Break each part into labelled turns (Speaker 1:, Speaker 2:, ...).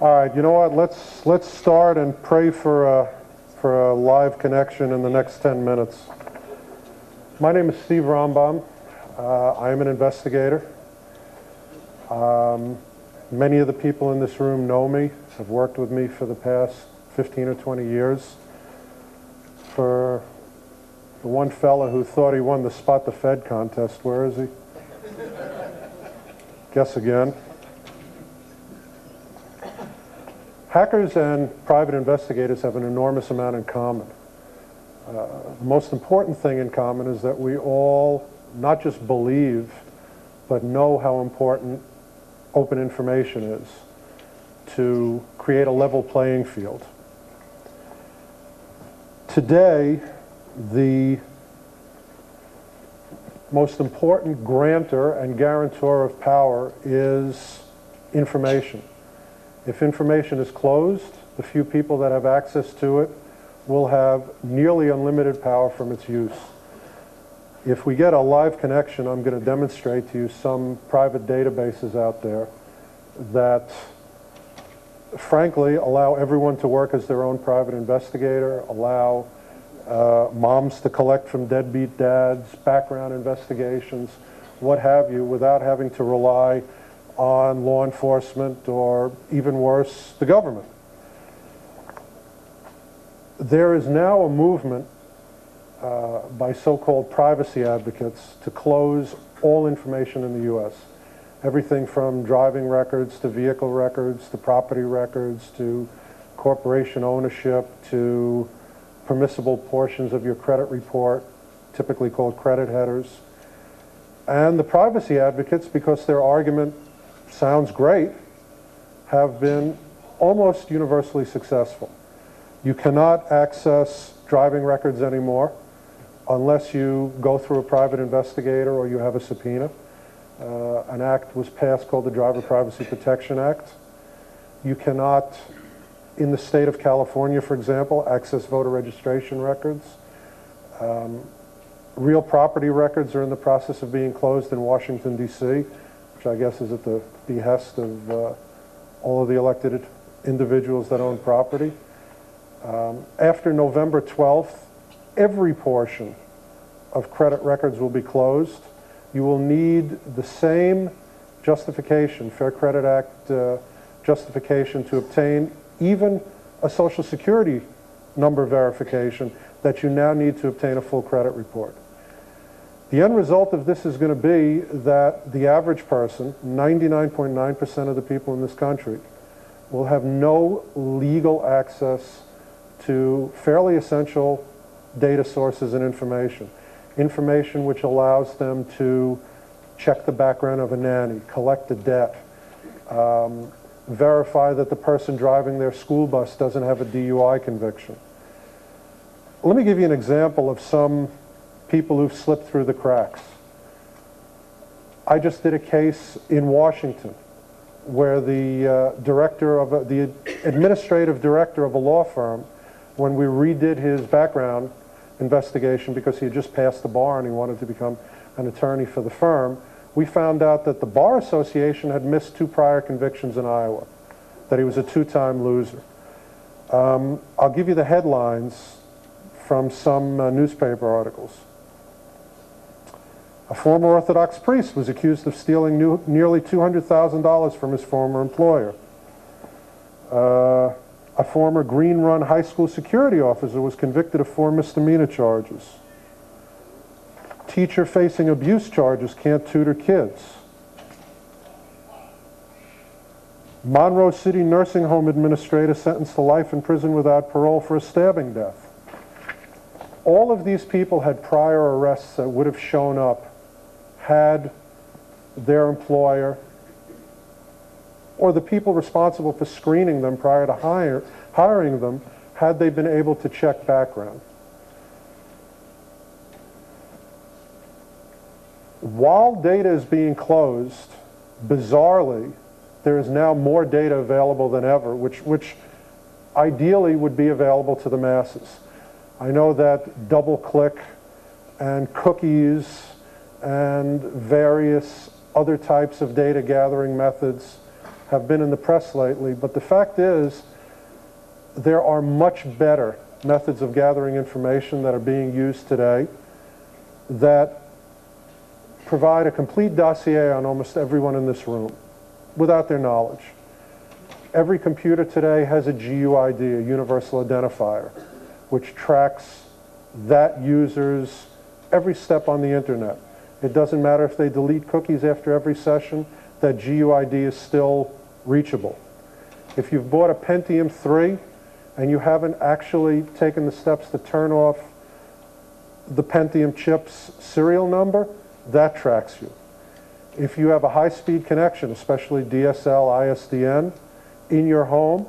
Speaker 1: All right, you know what? Let's start and pray for a live connection in the next 10 minutes. My name is Steve Rambam. I am an investigator. Many of the people in this room know me, have worked with me for the past 15 or 20 years. For the one fella who thought he won the Spot the Fed contest, where is he? Guess again. Hackers and private investigators have an enormous amount in common. The most important thing in common is that we all not just believe, but know how important open information is to create a level playing field. Today, the most important grantor and guarantor of power is information. If information is closed, the few people that have access to it will have nearly unlimited power from its use. If we get a live connection, I'm going to demonstrate to you some private databases out there that frankly allow everyone to work as their own private investigator, allow moms to collect from deadbeat dads, background investigations, what have you, without having to rely on law enforcement or, even worse, the government. There is now a movement by so-called privacy advocates to close all information in the U.S. Everything from driving records to vehicle records to property records to corporation ownership to permissible portions of your credit report, typically called credit headers. And the privacy advocates, because their argument sounds great, have been almost universally successful. You cannot access driving records anymore unless you go through a private investigator or you have a subpoena. An act was passed called the Driver Privacy Protection Act. You cannot, in the state of California, for example, access voter registration records. Real property records are in the process of being closed in Washington, D.C., which I guess is at the behest of all of the elected individuals that own property. After November 12th, every portion of credit records will be closed. You will need the same justification, Fair Credit Act justification, to obtain even a Social Security number verification that you now need to obtain a full credit report. The end result of this is going to be that the average person, 99.9% of the people in this country, will have no legal access to fairly essential data sources and information which allows them to check the background of a nanny, collect a debt, verify that the person driving their school bus doesn't have a DUI conviction. Let me give you an example of some people who've slipped through the cracks. I just did a case in Washington where the administrative director of a law firm, when we redid his background investigation because he had just passed the bar and he wanted to become an attorney for the firm, we found out that the Bar Association had missed 2 prior convictions in Iowa, that he was a 2-time loser. I'll give you the headlines from some newspaper articles. A former Orthodox priest was accused of stealing nearly $200,000 from his former employer. A former Green Run high school security officer was convicted of 4 misdemeanor charges. Teacher facing abuse charges can't tutor kids. Monroe City nursing home administrator sentenced to life in prison without parole for a stabbing death. All of these people had prior arrests that would have shown up had their employer or the people responsible for screening them prior to hiring them, had they been able to check background. While data is being closed, bizarrely, there is now more data available than ever, which ideally would be available to the masses. I know that DoubleClick and cookies and various other types of data gathering methods have been in the press lately, but the fact is there are much better methods of gathering information that are being used today that provide a complete dossier on almost everyone in this room without their knowledge. Every computer today has a GUID, a universal identifier, which tracks that user's every step on the internet. It doesn't matter if they delete cookies after every session, that GUID is still reachable. If you've bought a Pentium 3 and you haven't actually taken the steps to turn off the Pentium chip's serial number, that tracks you. If you have a high-speed connection, especially DSL, ISDN, in your home,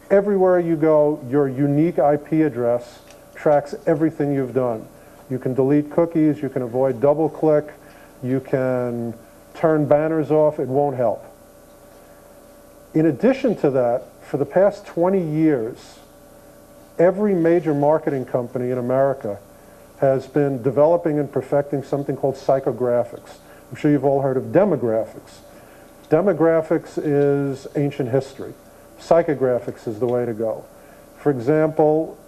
Speaker 1: everywhere you go, your unique IP address tracks everything you've done. You can delete cookies, you can avoid double-click, you can turn banners off, it won't help. In addition to that, for the past 20 years, every major marketing company in America has been developing and perfecting something called psychographics. I'm sure you've all heard of demographics. Demographics is ancient history. Psychographics is the way to go. For example,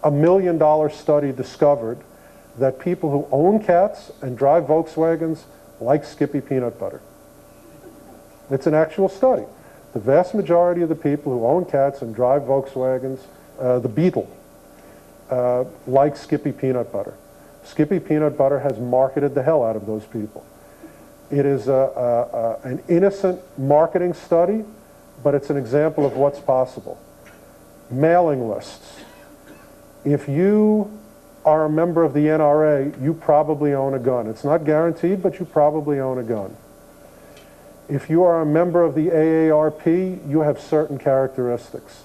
Speaker 1: a $1 million study discovered that people who own cats and drive Volkswagens like Skippy peanut butter. It's an actual study. The vast majority of the people who own cats and drive Volkswagens, the Beetle, like Skippy peanut butter. Skippy peanut butter has marketed the hell out of those people. It is an innocent marketing study, but it's an example of what's possible. Mailing lists. If you are a member of the NRA, you probably own a gun. It's not guaranteed, but you probably own a gun. If you are a member of the AARP, you have certain characteristics.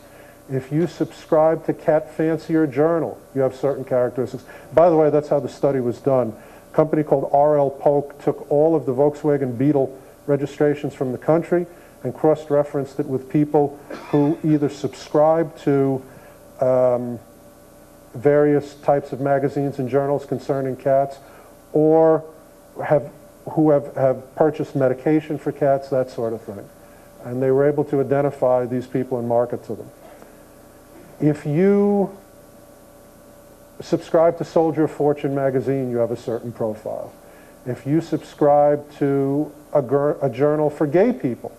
Speaker 1: If you subscribe to Cat Fancier Journal, you have certain characteristics. By the way, that's how the study was done. A company called R.L. Polk took all of the Volkswagen Beetle registrations from the country and cross-referenced it with people who either subscribe to various types of magazines and journals concerning cats, or who have purchased medication for cats, that sort of thing. And they were able to identify these people and market to them. If you subscribe to Soldier of Fortune magazine, you have a certain profile. If you subscribe to a journal for gay people,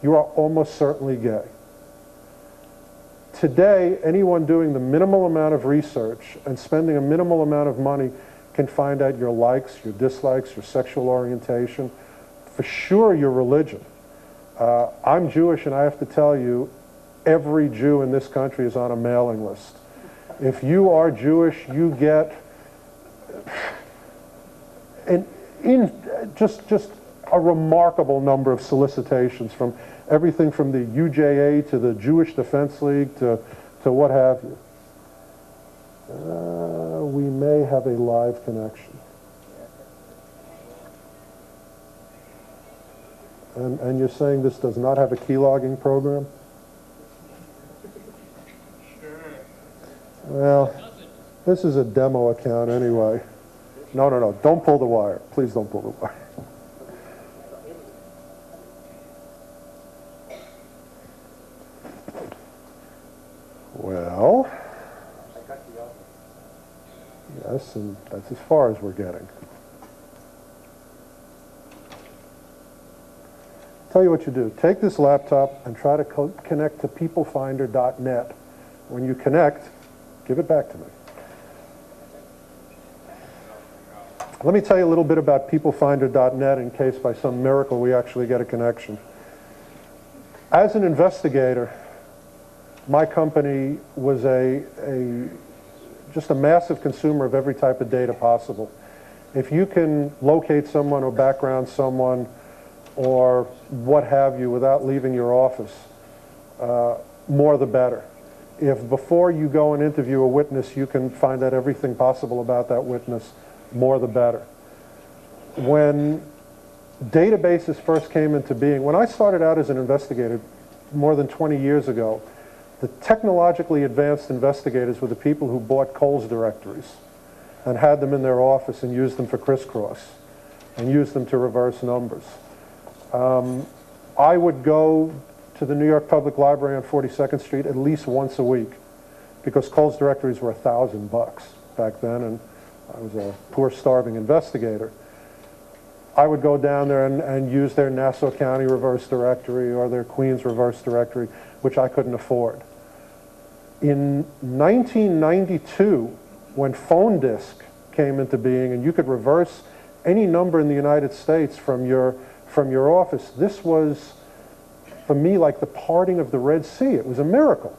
Speaker 1: you are almost certainly gay. Today, anyone doing the minimal amount of research and spending a minimal amount of money can find out your likes, your dislikes, your sexual orientation, for sure your religion. I'm Jewish, and I have to tell you, every Jew in this country is on a mailing list. If you are Jewish, you get just a remarkable number of solicitations from everything from the UJA to the Jewish Defense League to what have you. We may have a live connection. And you're saying this does not have a keylogging program? Well, this is a demo account anyway. No, don't pull the wire. Please don't pull the wire. Well, yes, and that's as far as we're getting. Tell you what you do. Take this laptop and try to connect to peoplefinder.net. When you connect, give it back to me. Let me tell you a little bit about peoplefinder.net in case by some miracle we actually get a connection. As an investigator, my company was just a massive consumer of every type of data possible. If you can locate someone or background someone or what have you without leaving your office, more the better. If before you go and interview a witness you can find out everything possible about that witness, more the better. When databases first came into being, when I started out as an investigator more than 20 years ago, the technologically advanced investigators were the people who bought Coles directories and had them in their office and used them for crisscross and used them to reverse numbers. I would go to the New York Public Library on 42nd Street at least once a week, because Cole's directories were $1,000 back then, and I was a poor, starving investigator. I would go down there and use their Nassau County reverse directory or their Queens reverse directory, which I couldn't afford. In 1992, when phone disk came into being and you could reverse any number in the United States from your office, this was, for me, like the parting of the Red Sea. It was a miracle.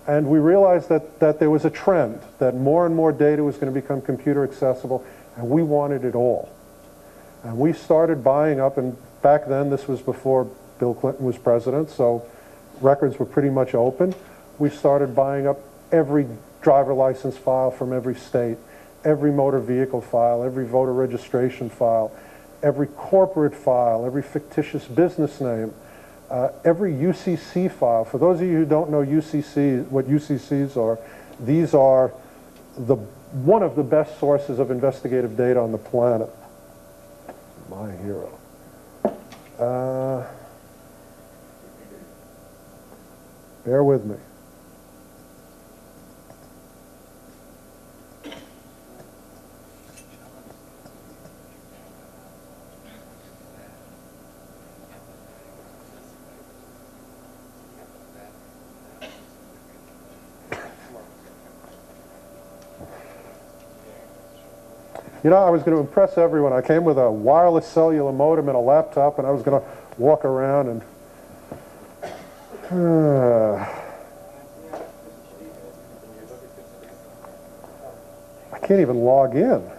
Speaker 1: And we realized that there was a trend, that more and more data was going to become computer accessible, and we wanted it all. And we started buying up, and back then this was before Bill Clinton was president, so records were pretty much open. We started buying up every driver license file from every state, every motor vehicle file, every voter registration file, every corporate file, every fictitious business name, every UCC file. For those of you who don't know what UCCs are, these are one of the best sources of investigative data on the planet. My hero. Bear with me. You know, I was going to impress everyone. I came with a wireless cellular modem and a laptop, and I was going to walk around and... I can't even log in.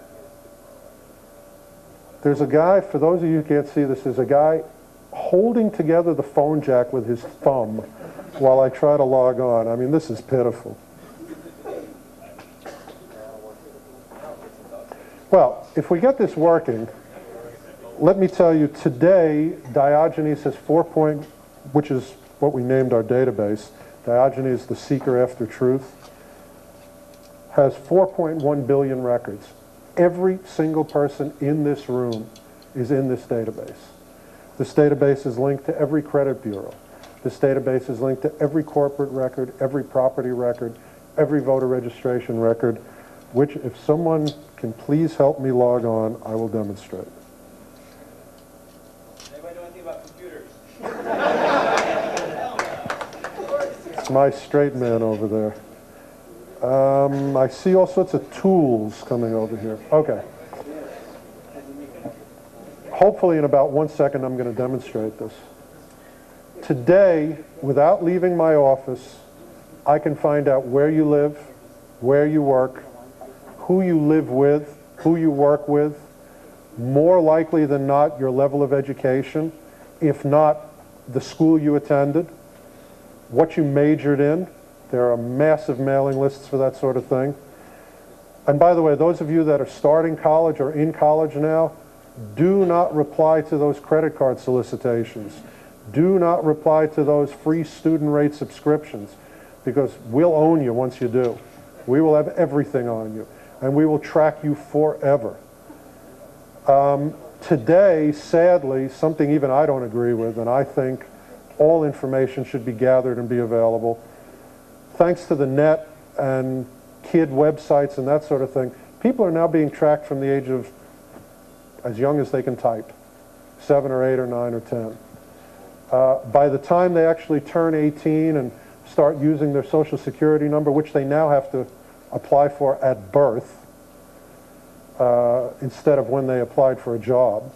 Speaker 1: There's a guy, for those of you who can't see this, there's a guy holding together the phone jack with his thumb while I try to log on. I mean, this is pitiful. Well, if we get this working, let me tell you, today, Diogenes has which is what we named our database, Diogenes, the seeker after truth, has 4.1 billion records. Every single person in this room is in this database. This database is linked to every credit bureau. This database is linked to every corporate record, every property record, every voter registration record, which, if someone can please help me log on, I will demonstrate.
Speaker 2: Anybody know anything about computers?
Speaker 1: It's my straight man over there. I see all sorts of tools coming over here. Okay. Hopefully in about 1 second I'm going to demonstrate this. Today, without leaving my office, I can find out where you live, where you work, who you live with, who you work with, more likely than not your level of education, if not the school you attended, what you majored in. There are massive mailing lists for that sort of thing. And by the way, those of you that are starting college or in college now, do not reply to those credit card solicitations. Do not reply to those free student rate subscriptions, because we'll own you once you do. We will have everything on you, and we will track you forever. Today, sadly, something even I don't agree with, and I think all information should be gathered and be available. Thanks to the net and kid websites and that sort of thing, people are now being tracked from the age of as young as they can type, 7 or 8 or 9 or 10. By the time they actually turn 18 and start using their social security number, which they now have to apply for at birth, instead of when they applied for a job,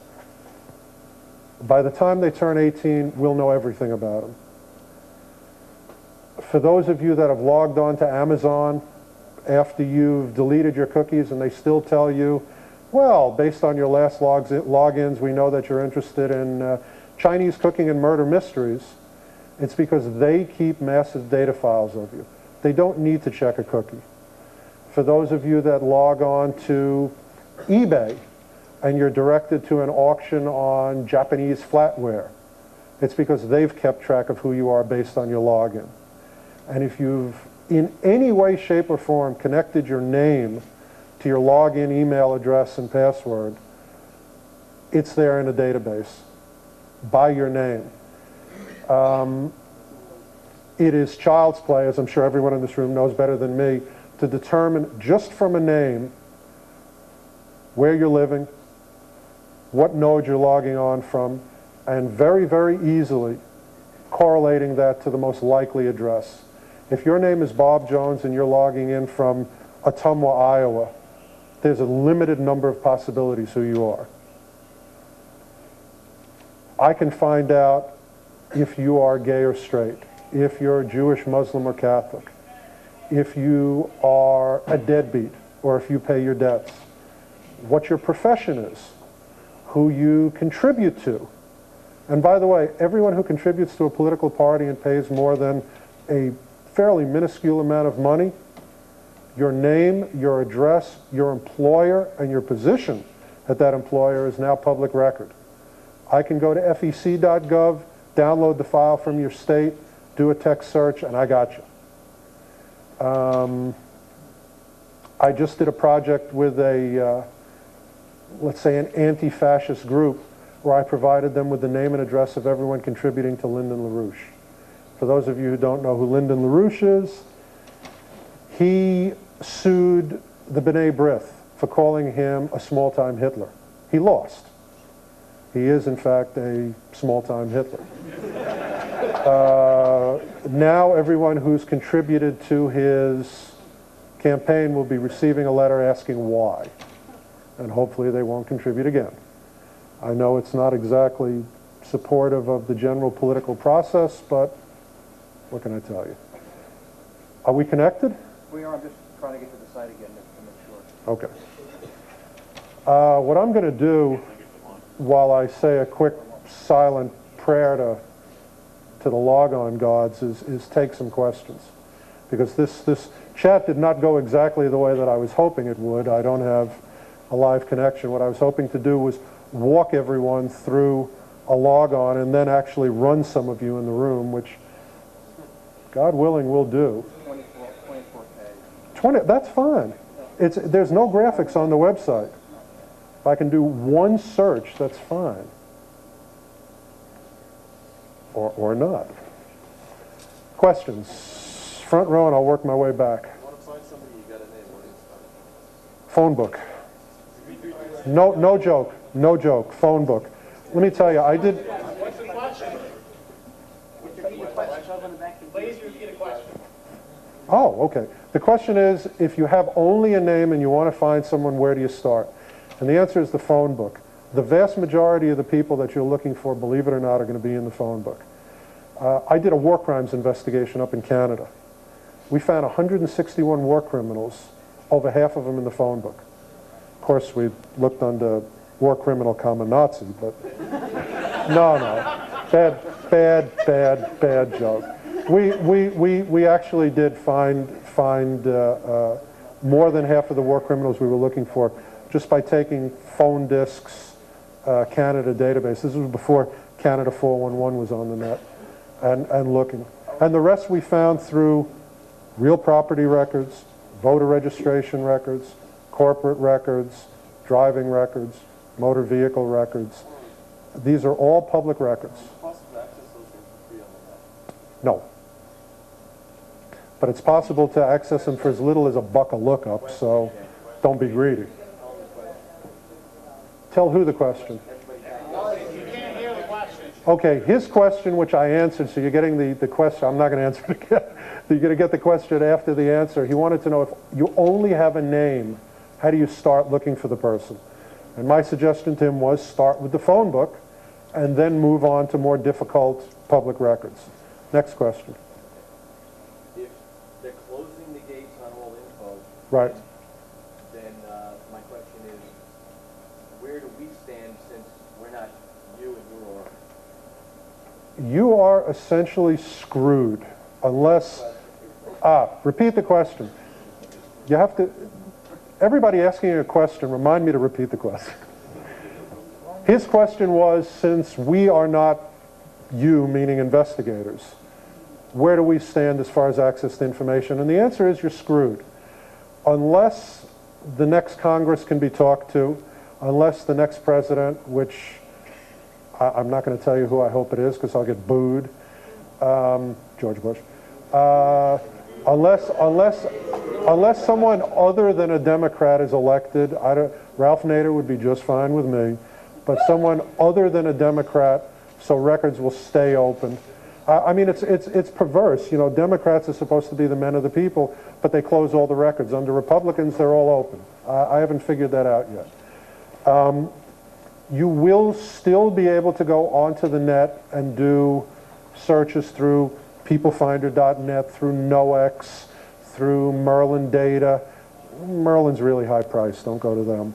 Speaker 1: by the time they turn 18, we'll know everything about them. For those of you that have logged on to Amazon after you've deleted your cookies and they still tell you, well, based on your last logins, we know that you're interested in Chinese cooking and murder mysteries, it's because they keep massive data files of you. They don't need to check a cookie. For those of you that log on to eBay and you're directed to an auction on Japanese flatware, it's because they've kept track of who you are based on your login. And if you've in any way, shape, or form connected your name to your login email address and password, it's there in a database. by your name. It is child's play, as I'm sure everyone in this room knows better than me, to determine just from a name where you're living, what node you're logging on from, and very, very easily correlating that to the most likely address. If your name is Bob Jones and you're logging in from Ottumwa, Iowa, there's a limited number of possibilities who you are. I can find out if you are gay or straight, if you're Jewish, Muslim, or Catholic, if you are a deadbeat, or if you pay your debts, what your profession is, who you contribute to. And by the way, everyone who contributes to a political party and pays more than a fairly minuscule amount of money, your name, your address, your employer, and your position at that employer is now public record. I can go to fec.gov, download the file from your state, do a text search, and I got you. I just did a project with a, let's say, an anti-fascist group where I provided them with the name and address of everyone contributing to Lyndon LaRouche. For those of you who don't know who Lyndon LaRouche is, he sued the B'nai B'rith for calling him a small-time Hitler. He lost. He is, in fact, a small-time Hitler. Now everyone who's contributed to his campaign will be receiving a letter asking why. And hopefully they won't contribute again. I know it's not exactly supportive of the general political process, but what can I tell you? Are we connected?
Speaker 2: We are. I'm just trying to get to the site again to make sure.
Speaker 1: Okay. What I'm going to do while I say a quick silent prayer to the logon gods is take some questions. Because this chat did not go exactly the way that I was hoping it would. I don't have a live connection. What I was hoping to do was walk everyone through a logon and then actually run some of you in the room, which, God willing, we'll do.
Speaker 2: 24K.
Speaker 1: That's fine. There's no graphics on the website. If I can do one search, that's fine. Or not. Questions? Front row, and I'll work my way back.
Speaker 3: You want to find somebody, you got a name. What do you start?
Speaker 1: Phone book. No joke. No joke. Phone book. Let me tell you, I did...
Speaker 2: What's the question? Please repeat a question.
Speaker 1: Oh, okay. The question is, if you have only a name and you want to find someone, where do you start? And the answer is the phone book. The vast majority of the people that you're looking for, believe it or not, are going to be in the phone book. I did a war crimes investigation up in Canada. We found 161 war criminals, over half of them in the phone book. Of course, we looked under war criminal common Nazi, but no. Bad joke. We actually did find more than half of the war criminals we were looking for just by taking phone disks, Canada database. This was before Canada 411 was on the net, and looking. And the rest we found through real property records, voter registration records, corporate records, driving records, motor vehicle records. These are all public records.
Speaker 3: Is it possible to access those things for free on the net?
Speaker 1: No. But it's possible to access them for as little as $1 a lookup, so don't be greedy. Tell who the question?
Speaker 2: You can't hear the question.
Speaker 1: Okay, his question, which I answered, so you're getting the question. I'm not going to answer it again. You're going to get the question after the answer. He wanted to know, if you only have a name, how do you start looking for the person? And my suggestion to him was start with the phone book and then move on to more difficult public records. Next question.
Speaker 3: If they're closing the gates on all info,
Speaker 1: Right.
Speaker 3: then my question is, where do we stand since we're not you and you are?
Speaker 1: You are essentially screwed unless... repeat the question. You have to... Everybody asking a question, remind me to repeat the question. His question was, since we are not you, meaning investigators, where do we stand as far as access to information? And the answer is you're screwed. Unless the next Congress can be talked to, unless the next president, which I'm not going to tell you who I hope it is because I'll get booed. George Bush. Unless someone other than a Democrat is elected, Ralph Nader would be just fine with me, but someone other than a Democrat, so records will stay open. I mean, it's perverse. You know, Democrats are supposed to be the men of the people, but they close all the records. Under Republicans, they're all open. I haven't figured that out yet. You will still be able to go onto the net and do searches through peoplefinder.net, through NoX, through Merlin Data. Merlin's really high priced, don't go to them.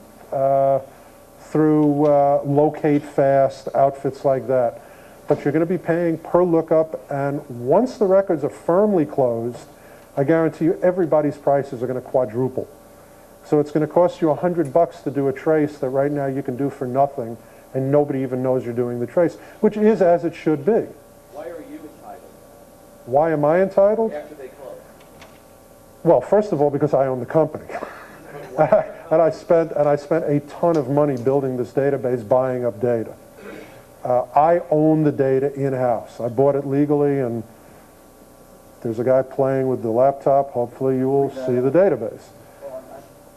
Speaker 1: Through Locate Fast, outfits like that. But you're going to be paying per lookup, and once the records are firmly closed, I guarantee you everybody's prices are going to quadruple. So it's going to cost you $100 to do a trace that right now you can do for nothing, and nobody even knows you're doing the trace, which is as it should be.
Speaker 3: Why are you entitled
Speaker 1: Why am I entitled?
Speaker 3: after they close?
Speaker 1: Well, first of all, because I own the company. and I spent a ton of money building this database, buying up data. I own the data in-house. I bought it legally, and there's a guy playing with the laptop. Hopefully you will see the database.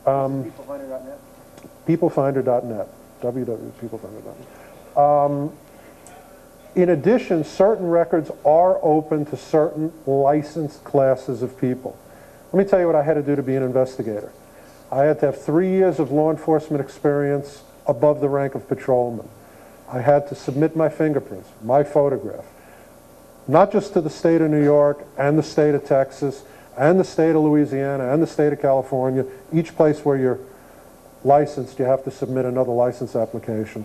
Speaker 2: Peoplefinder.net?
Speaker 1: Peoplefinder.net. www.peoplefinder.net. In addition, certain records are open to certain licensed classes of people. Let me tell you what I had to do to be an investigator. I had to have 3 years of law enforcement experience above the rank of patrolman. I had to submit my fingerprints, my photograph, not just to the state of New York and the state of Texas and the state of Louisiana and the state of California. Each place where you're licensed, you have to submit another license application.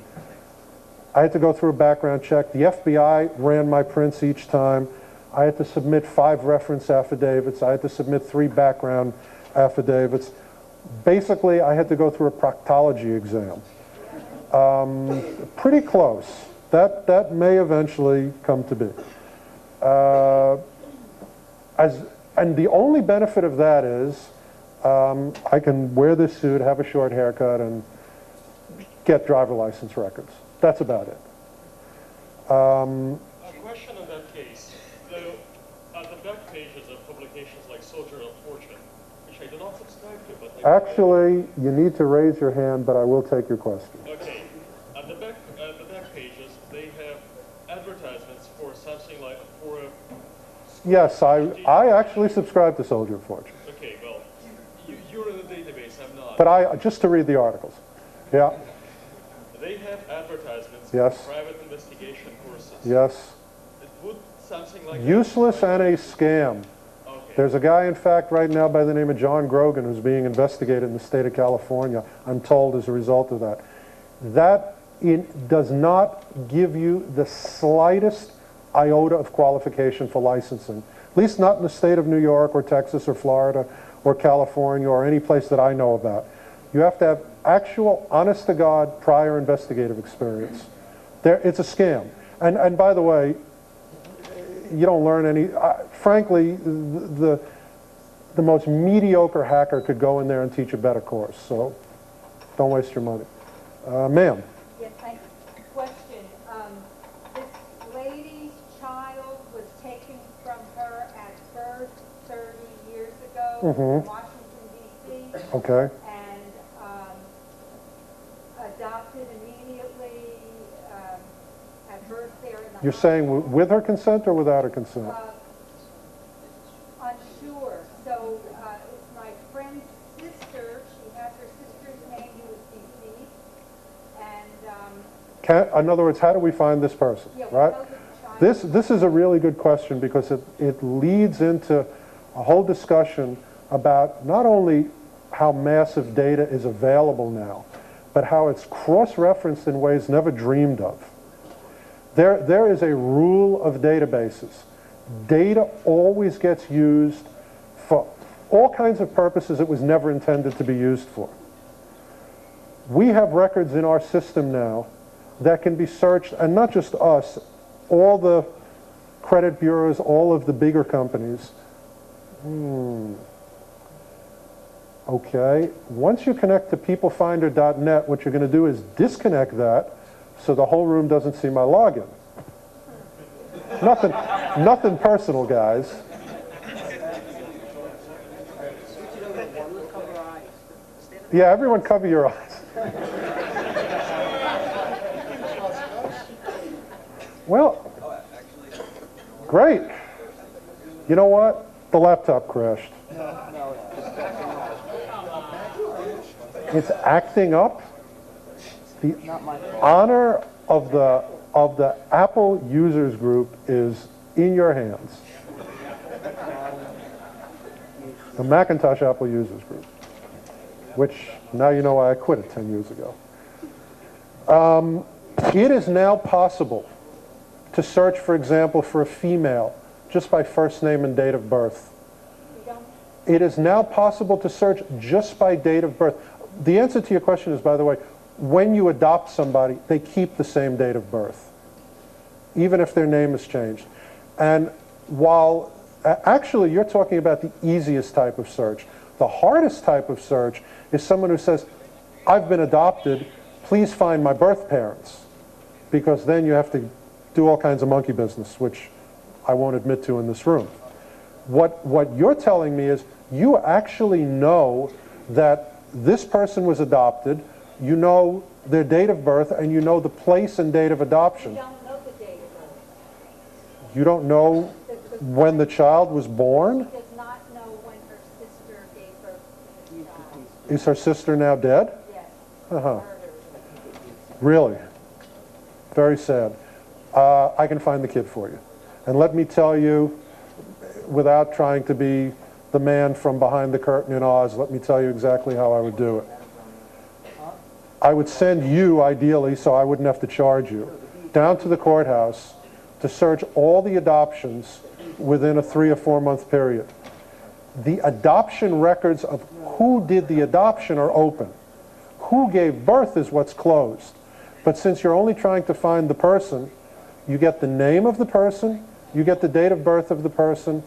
Speaker 1: I had to go through a background check. The FBI ran my prints each time. I had to submit 5 reference affidavits. I had to submit 3 background affidavits. Basically, I had to go through a proctology exam. Pretty close. That may eventually come to be. And the only benefit of that is I can wear this suit, have a short haircut, and get driver license records. That's about it.
Speaker 4: A question in that case. At the back pages of publications like Soldier of Fortune, which I do not subscribe to, but
Speaker 1: Actually, you need to raise your hand, but I will take your question.
Speaker 4: okay. At the back pages, they have advertisements for something like for a.
Speaker 1: Yes, I actually subscribe to Soldier of Fortune.
Speaker 4: Okay, well, you're in the database. I'm not.
Speaker 1: But just to read the articles. Yeah.
Speaker 4: They have advertisements
Speaker 1: Yes.
Speaker 4: for private investigation courses.
Speaker 1: Yes.
Speaker 4: It would something like
Speaker 1: Useless and a scam.
Speaker 4: Okay.
Speaker 1: There's a guy, in fact, right now by the name of John Grogan who's being investigated in the state of California, I'm told, as a result of that. That does not give you the slightest iota of qualification for licensing, at least not in the state of New York or Texas or Florida or California or any place that I know about. You have to have actual, honest-to-God, prior investigative experience. It's a scam. And by the way, you don't learn any. Frankly, the most mediocre hacker could go in there and teach a better course. So don't waste your money. Ma'am.
Speaker 5: Yes, thank you. Question. This lady's child was taken from her at birth 30 years ago in Washington, D.C.
Speaker 1: Okay.
Speaker 5: And adopted immediately at birth there in the
Speaker 1: You're saying with her consent or without her consent?
Speaker 5: unsure. So it's my friend's sister. She has her sister's name who was deceased. And
Speaker 1: In other words, how do we find this person,
Speaker 5: yeah, we
Speaker 1: right?
Speaker 5: know that the child
Speaker 1: This is a really good question because it leads into a whole discussion about not only how massive data is available now, but how it's cross-referenced in ways never dreamed of. There is a rule of databases. Data always gets used for all kinds of purposes it was never intended to be used for. We have records in our system now that can be searched, and not just us, all the credit bureaus, all of the bigger companies. Okay, once you connect to peoplefinder.net, what you're going to do is disconnect that, so the whole room doesn't see my login. Nothing personal, guys. Yeah, everyone cover your eyes. Well, great. You know what? The laptop crashed. It's acting up. The honor of the Apple users group is in your hands. The Macintosh Apple users group, which now you know why I quit it 10 years ago. It is now possible to search, for example, for a female just by first name and date of birth. It is now possible to search just by date of birth. The answer to your question is, by the way, when you adopt somebody, they keep the same date of birth, even if their name has changed. And while actually you're talking about the easiest type of search, the hardest type of search is someone who says, I've been adopted, please find my birth parents, because then you have to do all kinds of monkey business, which I won't admit to in this room. What you're telling me is you actually know that this person was adopted, you know their date of birth, and you know the place and date of adoption.
Speaker 5: We don't know the date of birth.
Speaker 1: You don't know when the child was born?
Speaker 5: She does not know when her sister gave birth to the child.
Speaker 1: Is her sister now dead?
Speaker 5: Yes.
Speaker 1: Uh-huh.
Speaker 5: Murdered.
Speaker 1: Really? Very sad. I can find the kid for you. And let me tell you, without trying to be the man from behind the curtain in Oz, let me tell you exactly how I would do it. I would send you, ideally, so I wouldn't have to charge you, down to the courthouse to search all the adoptions within a 3 or 4 month period. The adoption records of who did the adoption are open. Who gave birth is what's closed. But since you're only trying to find the person, you get the name of the person, you get the date of birth of the person.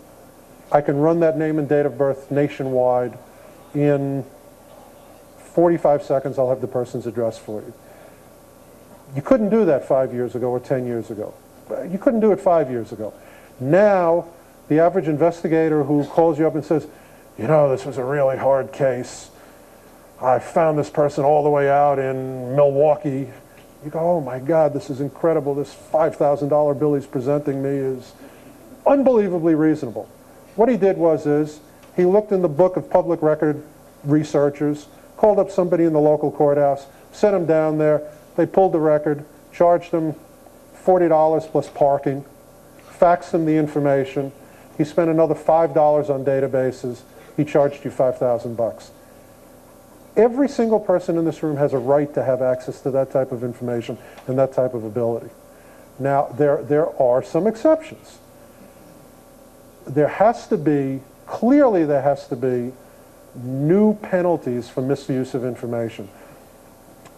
Speaker 1: I can run that name and date of birth nationwide. In 45 seconds, I'll have the person's address for you. You couldn't do that 5 years ago or 10 years ago. You couldn't do it 5 years ago. Now, the average investigator who calls you up and says, you know, this was a really hard case. I found this person all the way out in Milwaukee. You go, oh my God, this is incredible. This $5,000 bill he's presenting me is unbelievably reasonable. What he did is he looked in the book of public record researchers, called up somebody in the local courthouse, sent him down there. They pulled the record, charged him $40 plus parking, faxed him the information. He spent another $5 on databases. He charged you $5,000. Every single person in this room has a right to have access to that type of information and that type of ability. Now, there are some exceptions. There has to be, clearly there has to be, new penalties for misuse of information.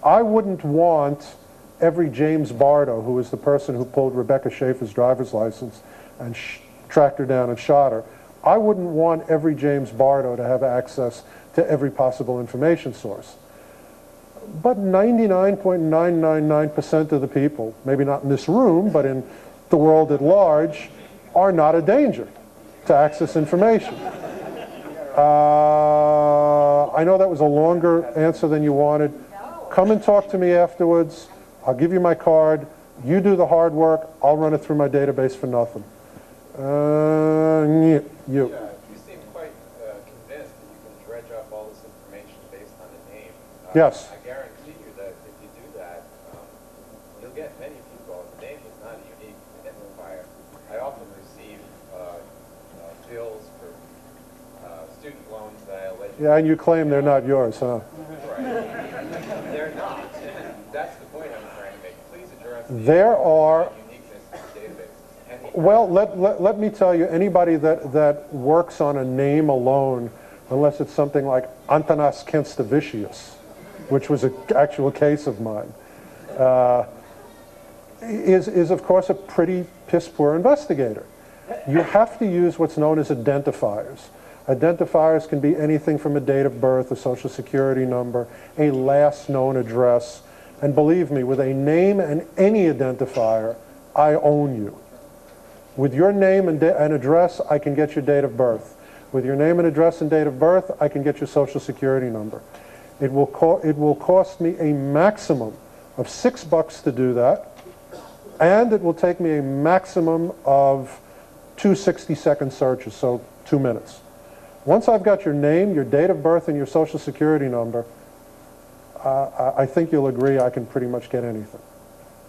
Speaker 1: I wouldn't want every James Bardo, who is the person who pulled Rebecca Schaefer's driver's license and tracked her down and shot her, I wouldn't want every James Bardo to have access to every possible information source. But 99.999% of the people, maybe not in this room, but in the world at large, are not a danger to access information. I know that was a longer answer than you wanted. Come and talk to me afterwards. I'll give you my card. You do the hard work. I'll run it through my database for nothing. You.
Speaker 6: You seem quite convinced that you can dredge up all this information based on a name.
Speaker 1: Yes.
Speaker 6: I guarantee you that if you do that, you'll get many people. The name is not a unique identifier. I often receive bills for student loans that I allegedly...
Speaker 1: Yeah, and you claim they're not yours, huh?
Speaker 6: Right. They're not. That's the point I'm trying to make. Please address the
Speaker 1: There are...
Speaker 6: uniqueness of the database.
Speaker 1: Well, let me tell you, anybody that works on a name alone, unless it's something like Antanas Kenstavicius, which was an actual case of mine, is of course a pretty piss-poor investigator. You have to use what's known as identifiers. Identifiers can be anything from a date of birth, a social security number, a last known address. And believe me, with a name and any identifier, I own you. With your name and address, I can get your date of birth. With your name and address and date of birth, I can get your social security number. It will cost me a maximum of $6 to do that, and it will take me a maximum of 2 60-second searches, so 2 minutes. Once I've got your name, your date of birth, and your social security number, I think you'll agree I can pretty much get anything.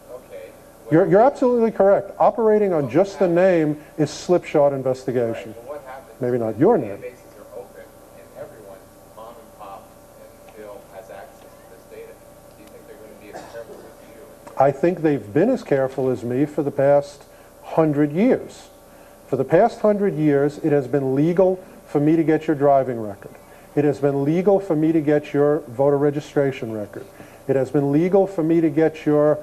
Speaker 6: Okay.
Speaker 1: You're absolutely correct. Operating on just the name is slipshod investigation.
Speaker 6: Right, but what happens
Speaker 1: Maybe not
Speaker 6: if
Speaker 1: your
Speaker 6: the
Speaker 1: name.
Speaker 6: databases are open and everyone, mom and pop and Bill, has access to this data? Do you think they're going to be as careful with you?
Speaker 1: I think they've been as careful as me for the past 100 years. For the past 100 years, it has been legal for me to get your driving record. It has been legal for me to get your voter registration record. It has been legal for me to get your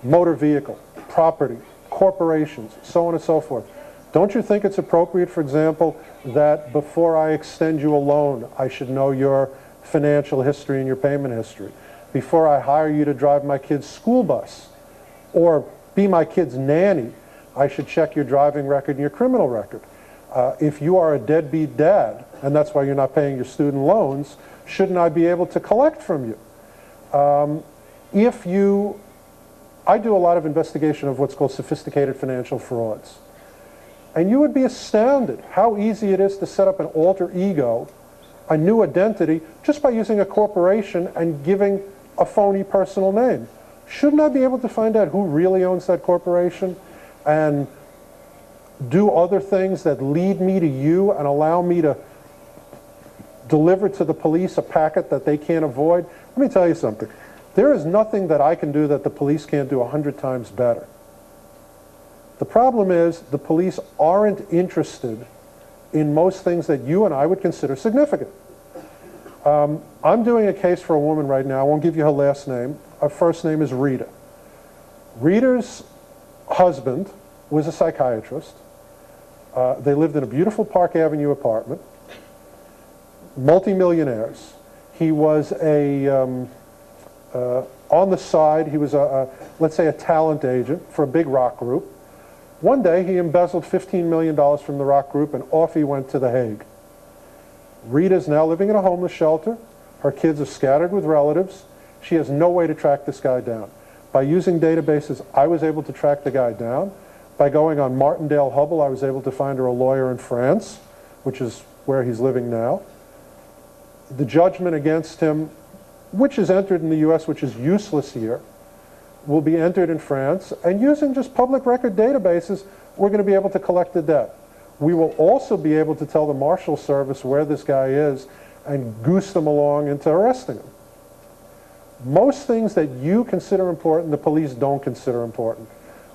Speaker 1: motor vehicle, property, corporations, so on and so forth. Don't you think it's appropriate, for example, that before I extend you a loan, I should know your financial history and your payment history? Before I hire you to drive my kid's school bus or be my kid's nanny, I should check your driving record and your criminal record. If you are a deadbeat dad, and that's why you're not paying your student loans, shouldn't I be able to collect from you? I do a lot of investigation of what's called sophisticated financial frauds. And you would be astounded how easy it is to set up an alter ego, a new identity, just by using a corporation and giving a phony personal name. Shouldn't I be able to find out who really owns that corporation and do other things that lead me to you and allow me to deliver to the police a packet that they can't avoid? Let me tell you something. There is nothing that I can do that the police can't do 100 times better. The problem is the police aren't interested in most things that you and I would consider significant. I'm doing a case for a woman right now. I won't give you her last name. Her first name is Rita. Rita's husband was a psychiatrist. They lived in a beautiful Park Avenue apartment. Multi-millionaires. He was on the side, he was let's say a talent agent for a big rock group. One day he embezzled $15 million from the rock group and off he went to The Hague. Rita's now living in a homeless shelter. Her kids are scattered with relatives. She has no way to track this guy down. By using databases, I was able to track the guy down. By going on Martindale Hubble, I was able to find her a lawyer in France, which is where he's living now. The judgment against him, which is entered in the US, which is useless here, will be entered in France. And using just public record databases, we're going to be able to collect the debt. We will also be able to tell the Marshal Service where this guy is and goose them along into arresting him. Most things that you consider important, the police don't consider important.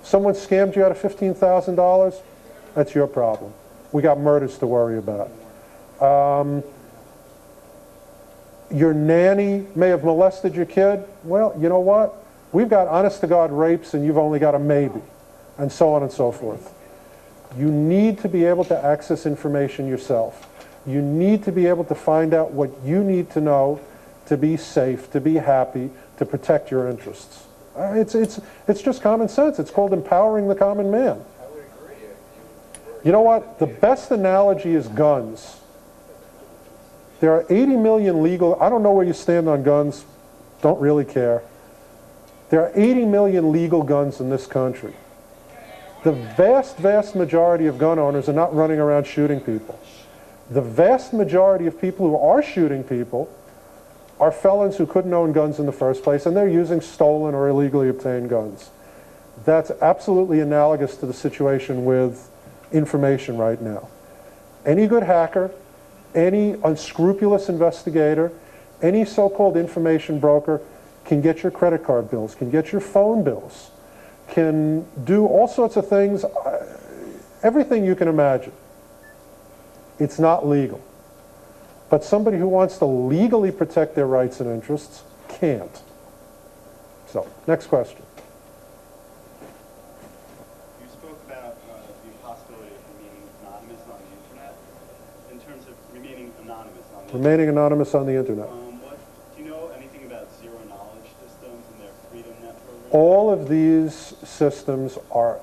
Speaker 1: Someone scammed you out of $15,000, that's your problem. We got murders to worry about. Your nanny may have molested your kid. Well, you know what? We've got honest-to-God rapes and you've only got a maybe, and so on and so forth. You need to be able to access information yourself. You need to be able to find out what you need to know to be safe, to be happy, to protect your interests. It's just common sense. It's called empowering the common man.
Speaker 6: I would agree if
Speaker 1: You know what? The best analogy is guns. There are 80 million legal, I don't know where you stand on guns, don't really care. There are 80 million legal guns in this country. The vast, vast majority of gun owners are not running around shooting people. The vast majority of people who are shooting people are felons who couldn't own guns in the first place, and they're using stolen or illegally obtained guns. That's absolutely analogous to the situation with information right now. Any good hacker, any unscrupulous investigator, any so-called information broker can get your credit card bills, can get your phone bills, can do all sorts of things, everything you can imagine. It's not legal. But somebody who wants to legally protect their rights and interests can't. So, next question.
Speaker 7: You spoke about the possibility of remaining anonymous on the internet. In terms of remaining anonymous on the
Speaker 1: Remaining anonymous on the internet.
Speaker 7: do you know anything about zero-knowledge systems and their freedom
Speaker 1: All of these systems are,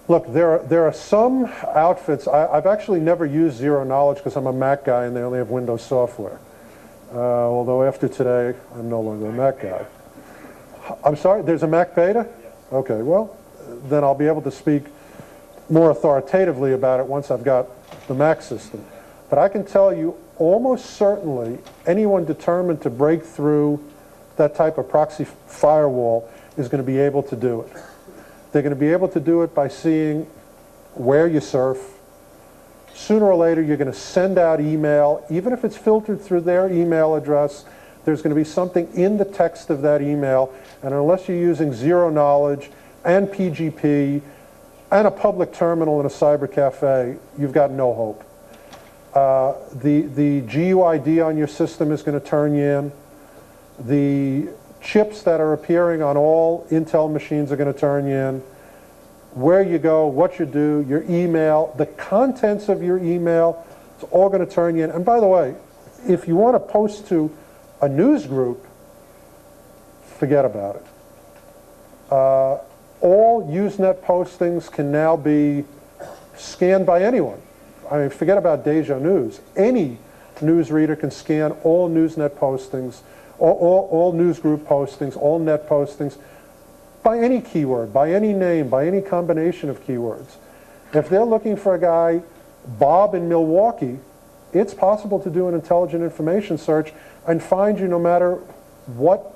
Speaker 1: look, there are some outfits, I've actually never used Zero Knowledge because I'm a Mac guy and they only have Windows software. Although after today, I'm no longer a Mac guy. I'm sorry, there's a Mac beta? Okay, well, then I'll be able to speak more authoritatively about it once I've got the Mac system. But I can tell you, almost certainly, anyone determined to break through that type of proxy firewall is going to be able to do it. They're going to be able to do it by seeing where you surf. Sooner or later, you're going to send out email. Even if it's filtered through their email address, there's going to be something in the text of that email. And unless you're using Zero Knowledge and PGP and a public terminal in a cyber cafe, you've got no hope. The GUID on your system is going to turn you in. The chips that are appearing on all Intel machines are going to turn you in. Where you go, what you do, your email, the contents of your email, it's all going to turn you in. And by the way, if you want to post to a news group, forget about it. All Usenet postings can now be scanned by anyone. I mean, forget about Deja News. Any newsreader can scan all Newsnet postings, all newsgroup postings, all net postings, by any keyword, by any name, by any combination of keywords. If they're looking for a guy, Bob in Milwaukee, it's possible to do an intelligent information search and find you no matter what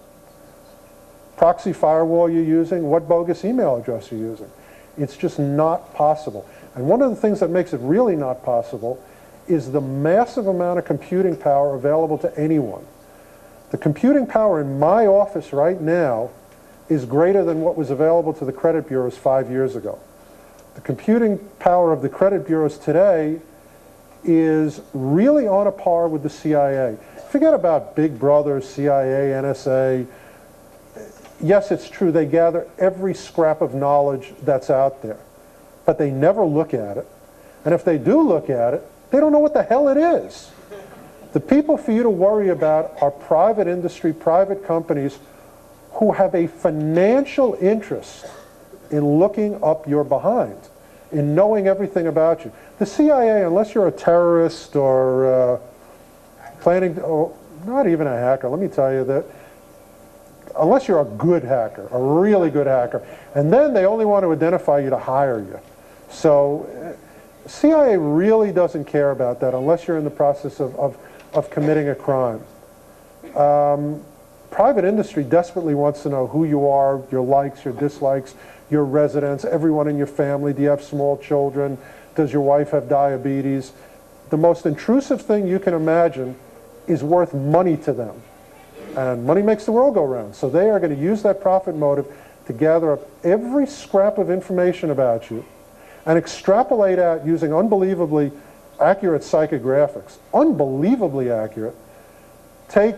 Speaker 1: proxy firewall you're using, what bogus email address you're using. It's just not possible. And one of the things that makes it really not possible is the massive amount of computing power available to anyone. The computing power in my office right now is greater than what was available to the credit bureaus 5 years ago. The computing power of the credit bureaus today is really on a par with the CIA. Forget about Big Brother, CIA, NSA. Yes, it's true, they gather every scrap of knowledge that's out there, but they never look at it. And if they do look at it, they don't know what the hell it is. The people for you to worry about are private industry, private companies who have a financial interest in looking up your behind, in knowing everything about you. The CIA, unless you're a terrorist or planning, or not even a hacker, let me tell you that, unless you're a good hacker, a really good hacker, and then they only want to identify you to hire you. So CIA really doesn't care about that unless you're in the process of committing a crime. Private industry desperately wants to know who you are, your likes, your dislikes, your residence, everyone in your family. Do you have small children? Does your wife have diabetes? The most intrusive thing you can imagine is worth money to them. And money makes the world go round. So they are going to use that profit motive to gather up every scrap of information about you and extrapolate out using unbelievably accurate psychographics, unbelievably accurate, take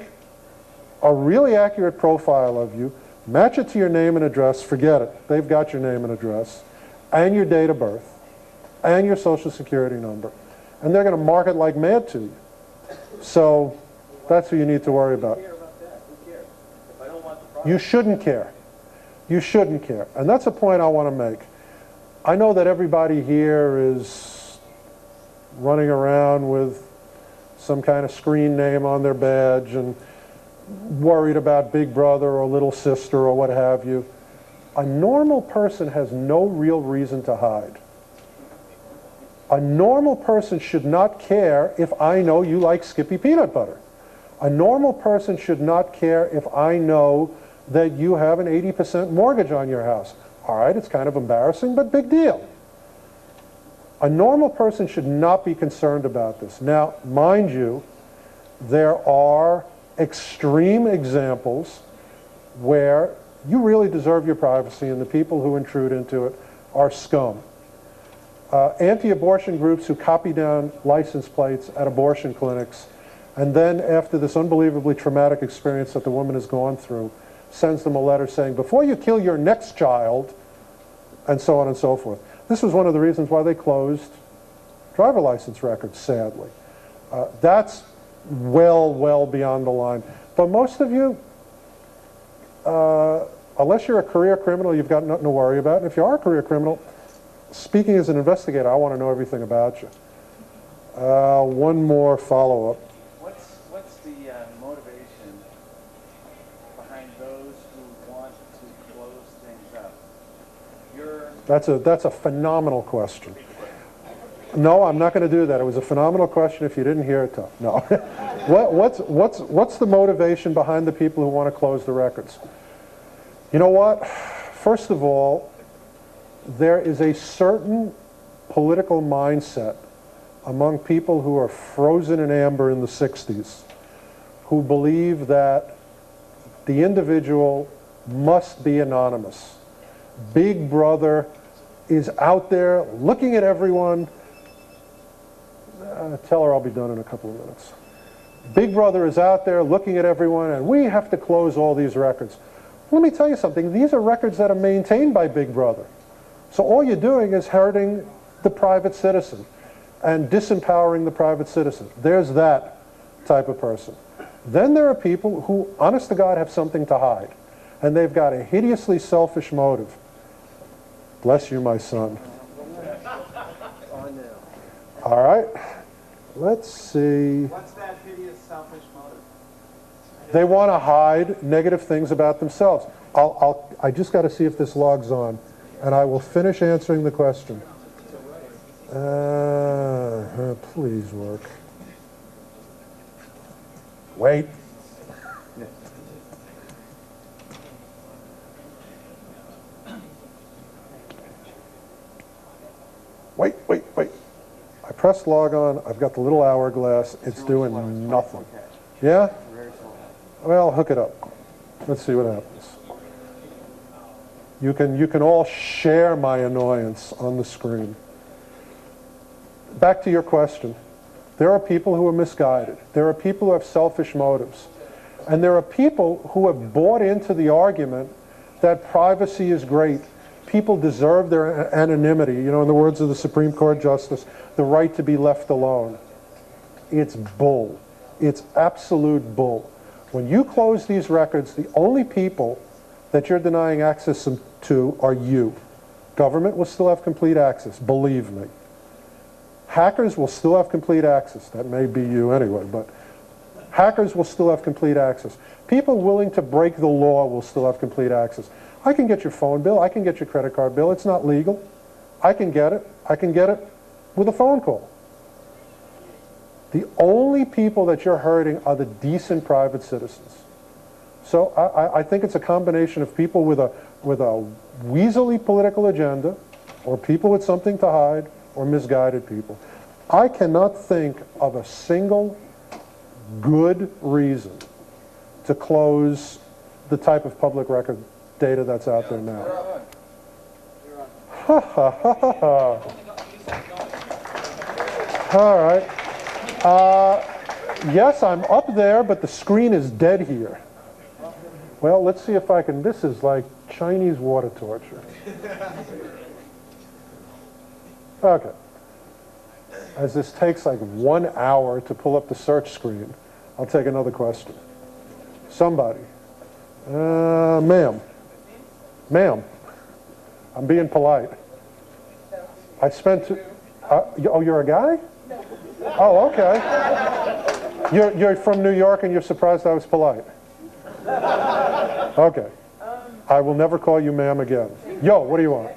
Speaker 1: a really accurate profile of you, match it to your name and address, forget it, they've got your name and address, and your date of birth, and your social security number, and they're going to market like mad to you. So that's what you need to worry about. You shouldn't care. You shouldn't care. And that's a point I want to make. I know that everybody here is running around with some kind of screen name on their badge and worried about Big Brother or Little Sister or what have you. A normal person has no real reason to hide. A normal person should not care if I know you like Skippy peanut butter. A normal person should not care if I know that you have an 80% mortgage on your house. All right, it's kind of embarrassing, but big deal. A normal person should not be concerned about this. Now, mind you, there are extreme examples where you really deserve your privacy and the people who intrude into it are scum. Anti-abortion groups who copy down license plates at abortion clinics and then after this unbelievably traumatic experience that the woman has gone through, sends them a letter saying, before you kill your next child, and so on and so forth. This was one of the reasons why they closed driver license records, sadly. That's well beyond the line. But most of you, unless you're a career criminal, you've got nothing to worry about. And if you are a career criminal, speaking as an investigator, I want to know everything about you. One more follow-up.
Speaker 2: What's the motivation behind those who want to close things up?
Speaker 1: That's a phenomenal question. No, I'm not going to do that. It was a phenomenal question. If you didn't hear it, tough. No. What's the motivation behind the people who want to close the records? You know what? First of all, there is a certain political mindset among people who are frozen in amber in the 60s, who believe that the individual must be anonymous. Big Brother is out there looking at everyone. Tell her I'll be done in a couple of minutes. Big Brother is out there looking at everyone, and we have to close all these records. Let me tell you something. These are records that are maintained by Big Brother. So all you're doing is hurting the private citizen and disempowering the private citizen. There's that type of person. Then there are people who, honest to God, have something to hide. And they've got a hideously selfish motive. Bless you, my son. All right. Let's see.
Speaker 2: What's that hideous, selfish motive?
Speaker 1: They want to hide negative things about themselves. I just got to see if this logs on, and I will finish answering the question. Please work. Wait. Wait. I press log on. I've got the little hourglass. It's doing nothing. Yeah? Well, hook it up. Let's see what happens. You can all share my annoyance on the screen. Back to your question. There are people who are misguided. There are people who have selfish motives. And there are people who have bought into the argument that privacy is great. People deserve their anonymity. You know, in the words of the Supreme Court Justice, the right to be left alone. It's bull. It's absolute bull. When you close these records, the only people that you're denying access to are you. Government will still have complete access, believe me. Hackers will still have complete access. That may be you anyway, but hackers will still have complete access. People willing to break the law will still have complete access. I can get your phone bill. I can get your credit card bill. It's not legal. I can get it. I can get it with a phone call. The only people that you're hurting are the decent private citizens. So I think it's a combination of people with a weaselly political agenda, or people with something to hide, or misguided people. I cannot think of a single good reason to close the type of public record data that's out there now. Ha ha ha ha ha. All right. Yes, I'm up there, but the screen is dead here. Well, let's see if I can. This is like Chinese water torture. Okay. As this takes like 1 hour to pull up the search screen, I'll take another question. Somebody. Ma'am. Ma'am. I'm being polite. I spent... oh, you're a guy? Oh, okay. You're from New York and you're surprised I was polite. Okay. I will never call you ma'am again. Yo, what do you want?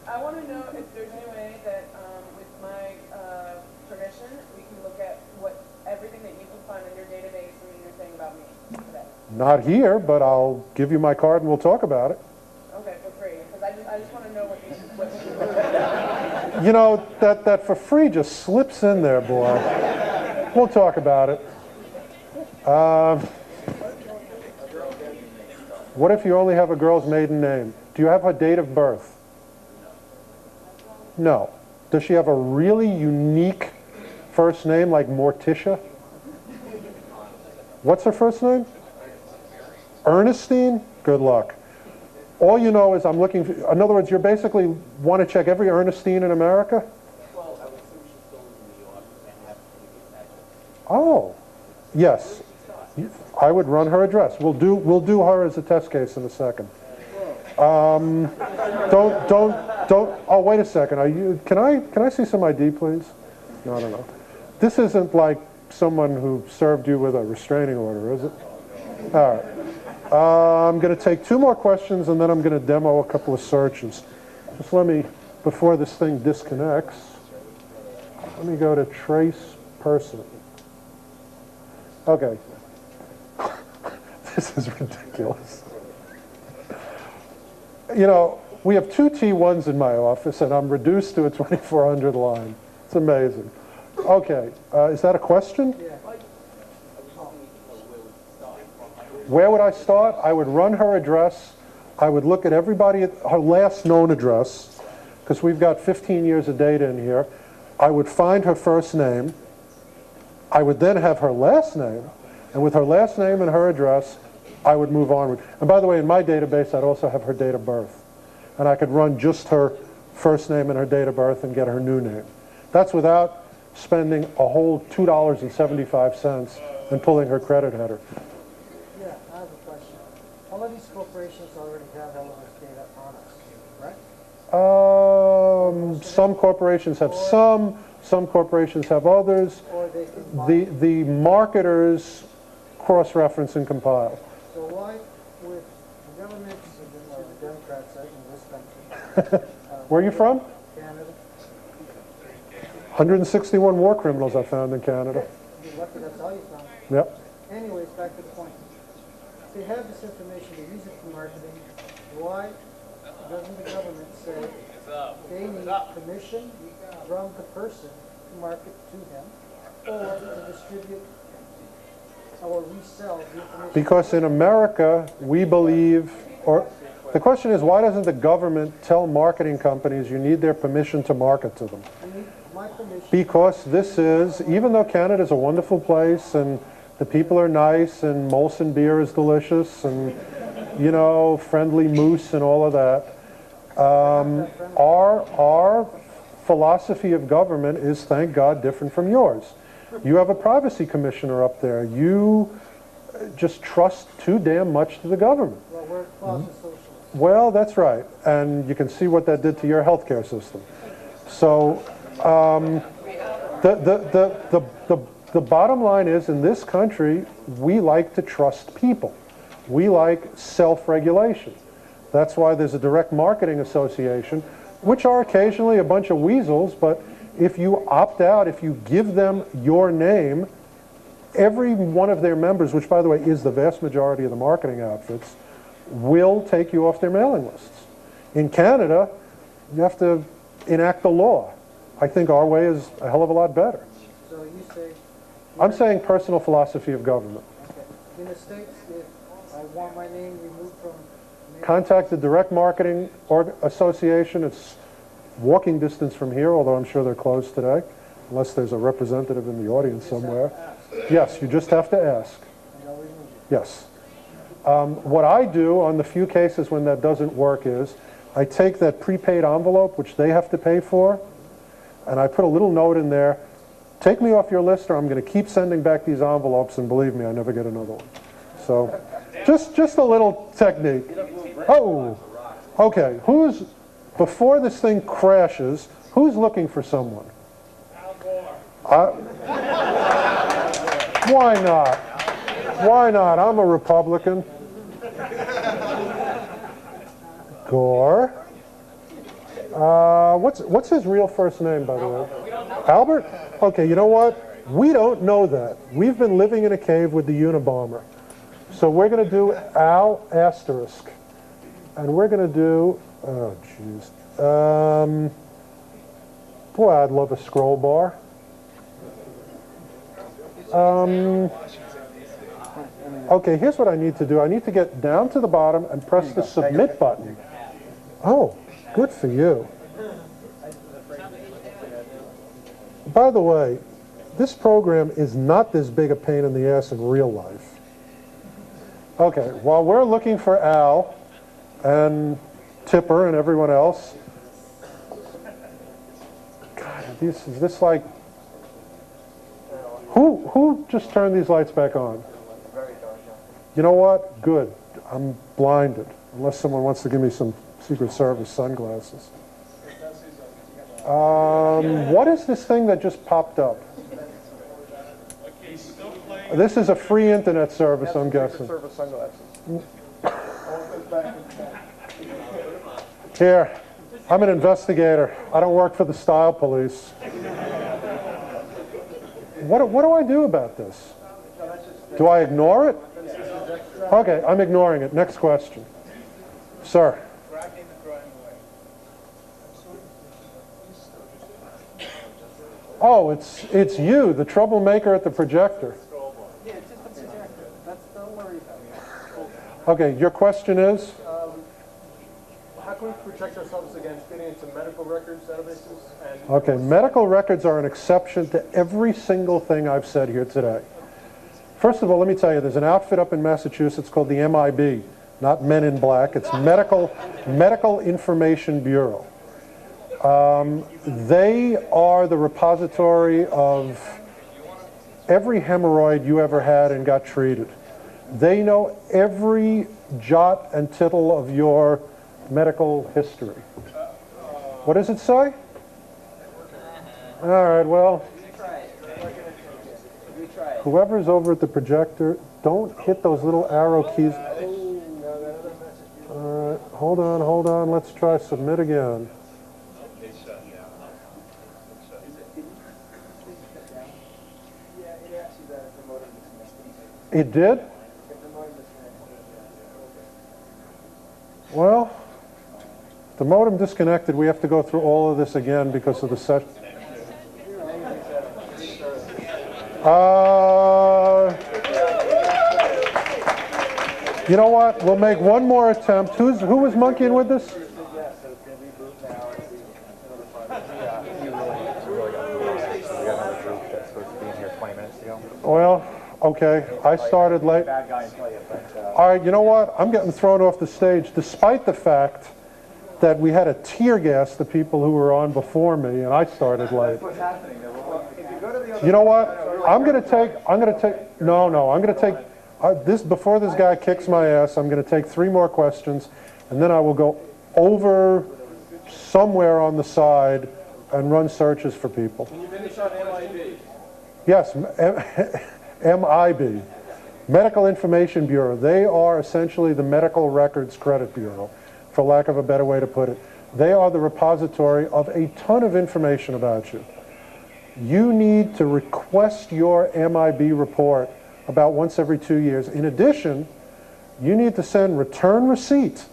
Speaker 8: I want to know if there's any way that, with my permission, we can look at everything that you can find in your database and your thing about me today.
Speaker 1: Not here, but I'll give you my card and we'll talk about it.
Speaker 8: Okay, for free, because I just want to know what you
Speaker 1: You know, that for free just slips in there, boy. We'll talk about it. What if you only have a girl's maiden name? Do you have her date of birth? No. Does she have a really unique first name like Morticia? What's her first name? Ernestine? Good luck. All you know is I'm looking for, in other words, you basically want to check every Ernestine in America?
Speaker 3: Well, I would assume she's still in New York and have to get that.
Speaker 1: Oh, yes. I would run her address. We'll do her as a test case in a second. Oh, wait a second. Can I see some ID, please? No. This isn't like someone who served you with a restraining order, is it? All right. I'm going to take 2 more questions, and then I'm going to demo a couple of searches. Just let me, before this thing disconnects, let me go to trace person. Okay. This is ridiculous. You know, we have 2 T1s in my office, and I'm reduced to a 2400 line. It's amazing. Okay, is that a question? Where would I start? I would run her address. I would look at everybody at her last known address, because we've got 15 years of data in here. I would find her first name. I would then have her last name, and with her last name and her address, I would move onward. And by the way, in my database, I'd also have her date of birth. And I could run just her first name and her date of birth and get her new name. That's without spending a whole $2.75 and pulling her credit header.
Speaker 9: Yeah, I have a question. All of these corporations already have all of this data on us, right?
Speaker 1: Some corporations have some corporations have others.
Speaker 9: Or they can
Speaker 1: The marketers cross-reference and compile.
Speaker 9: So why, with the governments, or the Democrats in this country,
Speaker 1: Where are you from?
Speaker 9: Canada,
Speaker 1: 161 war criminals I found in Canada.
Speaker 9: you're lucky that's all you found.
Speaker 1: Yep.
Speaker 9: Anyways, back to the point. If they have this information, they use it for marketing, why doesn't the government say they need permission from the person to market to them, or to distribute or resell the information?
Speaker 1: Because in America, we believe, or the question is, why doesn't the government tell marketing companies you need their permission to market to them?
Speaker 9: I need my permission.
Speaker 1: Because this is, even though Canada is a wonderful place and the people are nice and Molson beer is delicious and, you know, friendly moose and all of that, our philosophy of government is, thank God, different from yours. You have a privacy commissioner up there. You just trust too damn much to the government.
Speaker 9: Well, we're closet socialists.
Speaker 1: Well, that's right. And you can see what that did to your healthcare system. So the bottom line is, in this country, we like to trust people. We like self-regulation. That's why there's a direct marketing association, which are occasionally a bunch of weasels, but if you opt out, if you give them your name, every one of their members, which by the way is the vast majority of the marketing outfits, will take you off their mailing lists. In Canada, you have to enact the law. I think our way is a hell of a lot better.
Speaker 9: So you say...
Speaker 1: I'm saying personal philosophy of government.
Speaker 9: Okay. In the States, if I want my name removed from...
Speaker 1: Contact the Direct Marketing Association. It's walking distance from here, although I'm sure they're closed today, unless there's a representative in the audience somewhere. Yes, you just have to ask. Yes. What I do on the few cases when that doesn't work is I take that prepaid envelope, which they have to pay for, and I put a little note in there, take me off your list or I'm going to keep sending back these envelopes, and believe me, I never get another one. So just a little technique. Oh, okay. Before this thing crashes, who's looking for someone? Why not? Why not? I'm a Republican. Gore. What's his real first name, by the way? Albert? Okay, you know what? We don't know that. We've been living in a cave with the Unabomber. So we're going to do Al asterisk. And we're going to do, oh, jeez. Boy, I'd love a scroll bar. Okay, here's what I need to do. I need to get down to the bottom and press the submit button. Oh, good for you. By the way, this program is not this big a pain in the ass in real life. Okay, while we're looking for Al and Tipper and everyone else, God, is this like, who just turned these lights back on? You know what? Good. I'm blinded. Unless someone wants to give me some Secret Service sunglasses. What is this thing that just popped up?
Speaker 4: Okay, still playing.
Speaker 1: This is a free internet service, I'm guessing.
Speaker 10: Service sunglasses.
Speaker 1: Here, I'm an investigator. I don't work for the style police. What do I do about this? Do I ignore it? Okay, I'm ignoring it. Next question. Sir. Oh, it's you, the troublemaker at the projector.
Speaker 10: Yeah, it's just a projector. Don't worry about it.
Speaker 1: Okay, your question is?
Speaker 10: How can we protect ourselves against getting into medical records databases? And
Speaker 1: Okay, medical records are an exception to every single thing I've said here today. First of all, let me tell you, there's an outfit up in Massachusetts called the MIB, not Men in Black. It's Medical Information Bureau. They are the repository of every hemorrhoid you ever had and got treated. They know every jot and tittle of your medical history. What does it say? All right, well, whoever's over at the projector, don't hit those little arrow keys. All right, hold on. Let's try submit again. It did? Well, the modem disconnected. We have to go through all of this again because of the session. You know what? We'll make one more attempt. Who was monkeying with this? Well, okay. I started late. All right, you know what? I'm getting thrown off the stage despite the fact that we had to tear gas the people who were on before me, and I started late. You know what? I'm going to take, before this guy kicks my ass, I'm going to take 3 more questions, and then I will go over somewhere on the side and run searches for people.
Speaker 10: Can you finish on MIB?
Speaker 1: Yes, MIB, Medical Information Bureau. They are essentially the Medical Records Credit Bureau, for lack of a better way to put it. They are the repository of a ton of information about you. You need to request your MIB report about once every 2 years. In addition, you need to send return receipt,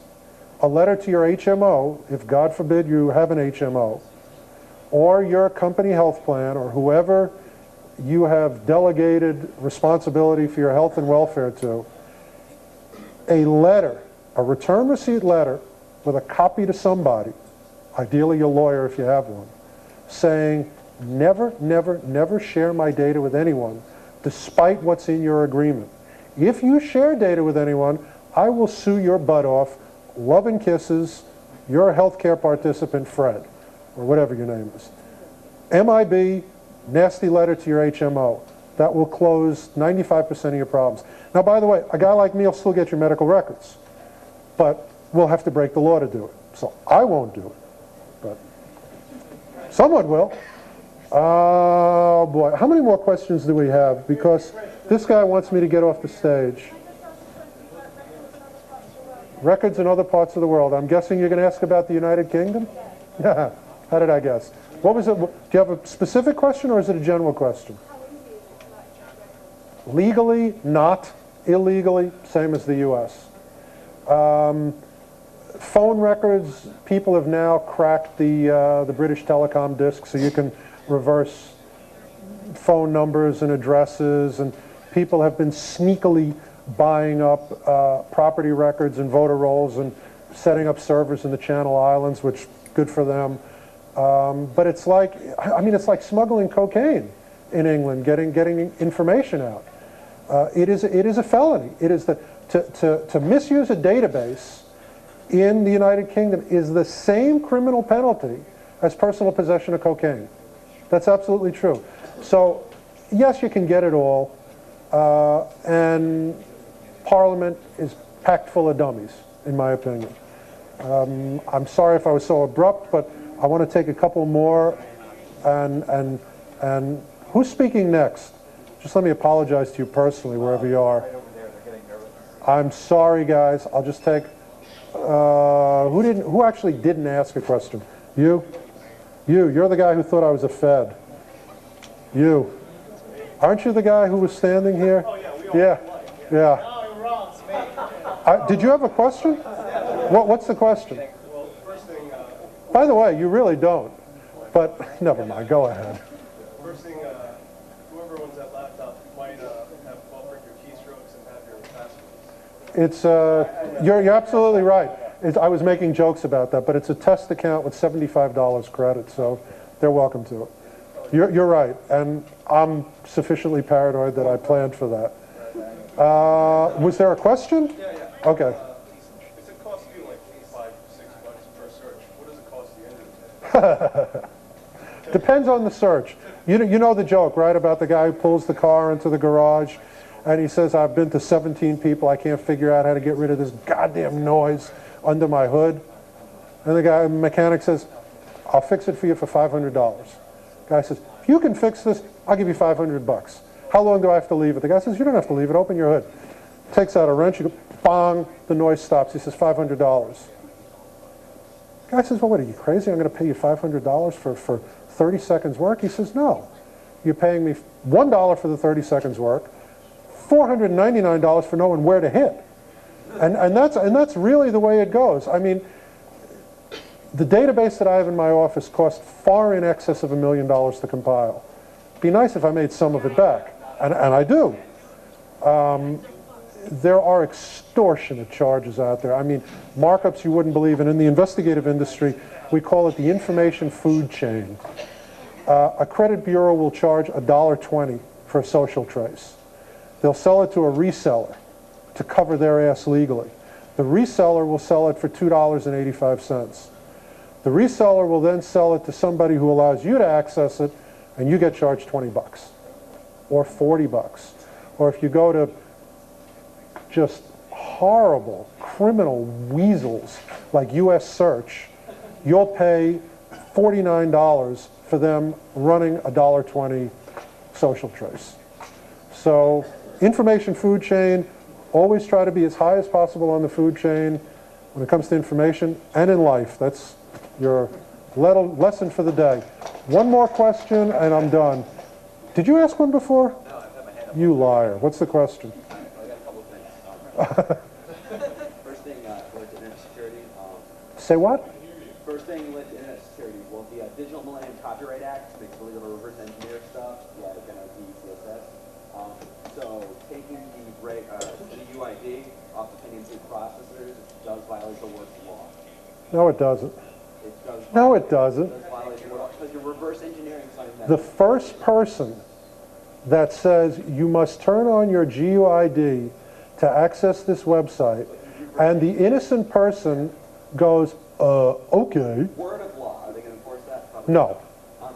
Speaker 1: a letter to your HMO, if God forbid you have an HMO, or your company health plan, or whoever you have delegated responsibility for your health and welfare to, a letter, a return receipt letter with a copy to somebody, ideally your lawyer if you have one, saying, never, never, never share my data with anyone, despite what's in your agreement. If you share data with anyone, I will sue your butt off. Love and kisses, your healthcare participant, Fred, or whatever your name is. MIB, nasty letter to your HMO. That will close 95% of your problems. Now, by the way, a guy like me will still get your medical records, but we'll have to break the law to do it. So I won't do it, but someone will. Oh boy, how many more questions do we have? Because this guy wants me to get off the stage. Records in other parts of the world. I'm guessing you're going to ask about the United Kingdom? Yeah. How did I guess? What was it? Do you have a specific question or is it a general question? Legally, not. Illegally, same as the U.S. Phone records, people have now cracked the British Telecom disk, so you can reverse phone numbers and addresses, and people have been sneakily buying up property records and voter rolls and setting up servers in the Channel Islands, which good for them. But it's like, it's like smuggling cocaine in England, getting information out. It is a felony. It is to misuse a database in the United Kingdom is the same criminal penalty as personal possession of cocaine. That's absolutely true. So, yes, you can get it all, and Parliament is packed full of dummies, in my opinion. I'm sorry if I was so abrupt, but I want to take a couple more. And who's speaking next? Just let me apologize to you personally, wherever you are. I'm sorry, guys. I'll just take. Who actually didn't ask a question? You? You're the guy who thought I was a Fed. You. Aren't you the guy who was standing here?
Speaker 10: Oh, yeah, we all
Speaker 1: Yeah.
Speaker 10: Yeah.
Speaker 8: No, you're wrong, it's me.
Speaker 1: Did you have a question? What's the question?
Speaker 10: Well, first thing,
Speaker 1: By the way, you really don't. But never mind. Go ahead.
Speaker 10: whoever owns that laptop might have buffered your keystrokes and have your passwords.
Speaker 1: It's you're absolutely right. I was making jokes about that, but it's a test account with $75 credit, so they're welcome to it. You're right, and I'm sufficiently paranoid that I planned for that. Was there a question?
Speaker 10: Yeah.
Speaker 1: Okay.
Speaker 10: If it costs you like $5-6 per search, what does it cost the end of the day?
Speaker 1: Depends on the search. You know the joke, right, about the guy who pulls the car into the garage, and he says, I've been to 17 people, I can't figure out how to get rid of this goddamn noise under my hood. And the mechanic says, I'll fix it for you for $500. Guy says, if you can fix this, I'll give you $500. How long do I have to leave it? The guy says, you don't have to leave it, open your hood. Takes out a wrench, you go, bong, the noise stops. He says, $500. Guy says, well, what, are you crazy? I'm going to pay you $500 for 30 seconds work? He says, no. You're paying me $1 for the 30 seconds work, $499 for knowing where to hit. And that's really the way it goes. I mean, the database that I have in my office cost far in excess of $1 million to compile. It'd be nice if I made some of it back, and I do. There are extortionate charges out there. I mean, markups you wouldn't believe, and in the investigative industry, we call it the information food chain. A credit bureau will charge $1.20 for a social trace. They'll sell it to a reseller to cover their ass legally. The reseller will sell it for $2.85. The reseller will then sell it to somebody who allows you to access it, and you get charged $20 or $40. Or if you go to just horrible criminal weasels like US Search, you'll pay $49 for them running a $1.20 social trace. So information food chain, always try to be as high as possible on the food chain when it comes to information and in life. That's your lesson for the day. One more question and I'm done. Did you ask one before?
Speaker 3: No, I've had my hand up.
Speaker 1: You liar. What's the question?
Speaker 3: I got a couple of things. First thing, related to internet security.
Speaker 1: Say what?
Speaker 3: First thing related to internet security. Well, the Digital Millennium Copyright Act makes illegal reverse engineer stuff. Yeah, it's gonna be CSS. So taking the UID off the opinion food processors does violate the work's law.
Speaker 1: No, it doesn't.
Speaker 3: It does.
Speaker 1: No, it doesn't.
Speaker 3: It does violate the law because you're reverse engineering something that.
Speaker 1: The first person that says you must turn on your GUID to access this website, and the innocent person goes, okay.
Speaker 3: Word of law. Are they going to enforce that? Probably.
Speaker 1: No.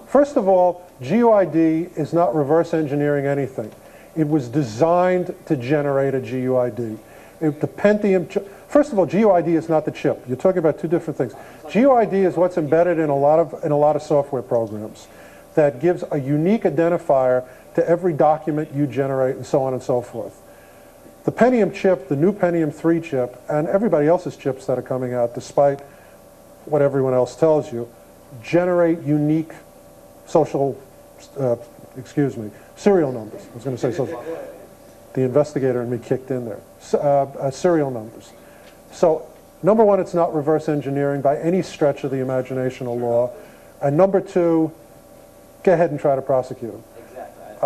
Speaker 1: First of all, GUID is not reverse engineering anything. It was designed to generate a GUID. The Pentium first of all, GUID is not the chip. You're talking about two different things. GUID is what's embedded in a lot of software programs that gives a unique identifier to every document you generate and so on and so forth. The Pentium chip, the new Pentium 3 chip, and everybody else's chips that are coming out, despite what everyone else tells you, generate unique serial numbers. I was going to say social. The investigator in me kicked in there. Serial numbers. So, number one, it's not reverse engineering by any stretch of the imagination or law. And number two, go ahead and try to prosecute them.
Speaker 3: Exactly.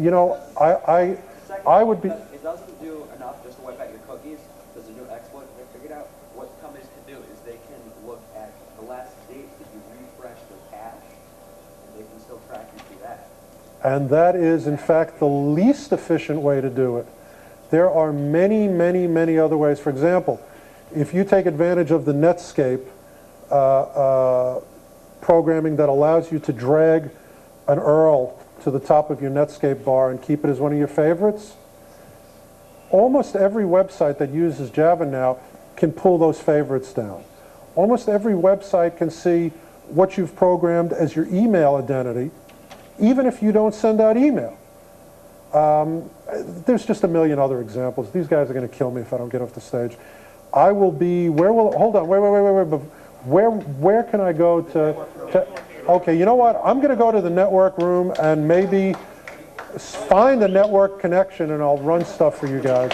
Speaker 1: You know, I would be...
Speaker 3: It doesn't do enough just to wipe out your cookies. There's a new exploit they figured out. What companies can do is they can look at the last date that you refreshed the cache, and they can still track you through that.
Speaker 1: And that is, in fact, the least efficient way to do it. There are many, many, many other ways. For example, if you take advantage of the Netscape programming that allows you to drag an URL to the top of your Netscape bar and keep it as one of your favorites, almost every website that uses Java now can pull those favorites down. Almost every website can see what you've programmed as your email identity, even if you don't send out email. There's just a million other examples. These guys are going to kill me if I don't get off the stage. I will be, hold on, wait. Where can I go to, okay, you know what? I'm going to go to the network room and maybe find a network connection and I'll run stuff for you guys.